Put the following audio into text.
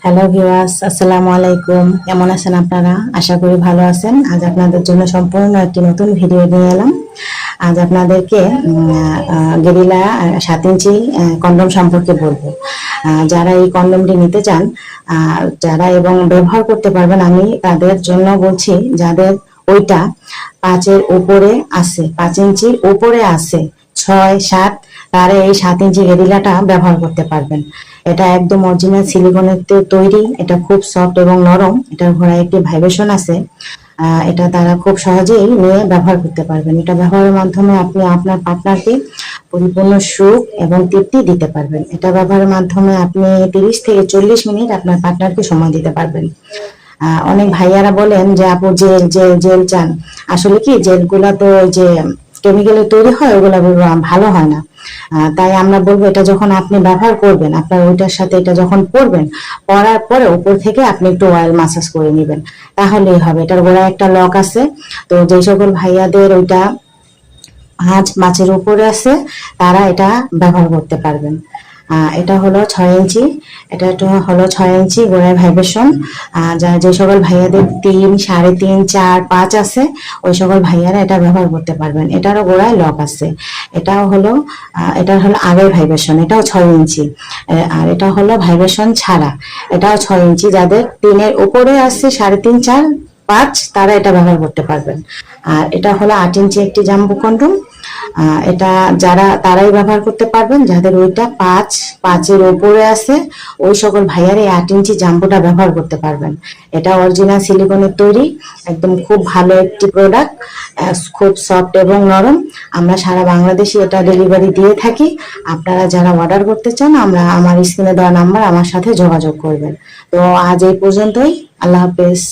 Hello viewers, আসসালামু আলাইকুম। কেমন আছেন আপনারা? আশা করি ভালো আছেন। আজ আপনাদের জন্য সম্পূর্ণ একটি নতুন ভিডিও নিয়ে এলাম। আজ আপনাদেরকে গেরিলা 7 ইঞ্চি কন্ডম সম্পর্কে বলবো। যারা এই কন্ডমটি নিতে চান, যারা এবং ব্যবহার করতে পারবেন, আমি তাদের জন্য বলছি যাদের ওইটা 5-এর উপরে আছে, 5 ইঞ্চির উপরে আছে, 6-7, তারা এই 7 ইঞ্চি গেরিলাটা ব্যবহার করতে পারবেন। এটা একদম অরিজিনাল সিলিকনের তৈরি। এটা খুব সফট এবং নরম। এটার ঘোড়ায় একটি ভাইব্রেশন আছে। এটা তারা খুব সহজেই নিয়ে ব্যবহার করতে পারবেন। এটা ব্যবহারের মাধ্যমে আপনি আপনার পার্টনারকে পরিপূর্ণ সুখ এবং তৃপ্তি দিতে পারবেন। এটা ব্যবহারের মাধ্যমে আপনি 30 থেকে 40 মিনিট আপনার পার্টনারকে সময় দিতে পারবেন। অনেক ভাইয়ারা বলেন যে আপু জেল জেল জেল চান। আসলে কি, জেলগুলা তো ওই যে কেমিক্যালের তৈরি হয়, ওগুলা ভালো হয় না। তাই আমরা বলবো, এটা যখন আপনি ব্যবহার করবেন, আপনার ওইটার সাথে এটা যখন পরবেন, পরার পরে উপর থেকে আপনি একটু অয়েল মাসাজ করে নেবেন, তাহলেই হবে। এটার গোড়ায় একটা লক আছে। তো যে সকল ভাইয়াদের ওইটা 5-5-এর উপরে আছে, তারা এটা ব্যবহার করতে পারবেন। এটা হলো 6 ইঞ্চি। এটা হলো 6 ইঞ্চি গোড়ায় ভাইব্রেশন। যে সকল ভাইয়াদের 3, 3.5, 4, 5 আছে, ওই সকল ভাইয়ারা এটা ব্যবহার করতে পারবেন। এটারও গোড়ায় লক আছে। এটার হলো আগের ভাইব্রেশন, এটাও 6 ইঞ্চি। আর এটা হলো ভাইব্রেশন ছাড়া, এটাও 6 ইঞ্চি। যাদের 3-এর উপরে আছে, 3.5, 4, 5, তারা এটা ব্যবহার করতে পারবেন। আর এটা হলো 8 ইঞ্চি একটি জাম্বো কন্ডম। এটা তারাই ব্যবহার করতে পারবেন যাদের ওইটা 5-5-এর উপরে আছে, ওই সকল ভাইয়ার এই 8 ইঞ্চি জাম্বোটা ব্যবহার করতে পারবেন। এটা অরিজিনাল সিলিকনের তৈরি, একদম খুব ভালো একটি প্রোডাক্ট, খুব সফট এবং নরম। আমরা সারা বাংলাদেশে এটা ডেলিভারি দিয়ে থাকি। আপনারা যারা অর্ডার করতে চান, আমার স্ক্রিনে দেওয়া নাম্বার, আমার সাথে যোগাযোগ করবেন। তো আজ এই পর্যন্তই। আল্লাহ হাফেজ।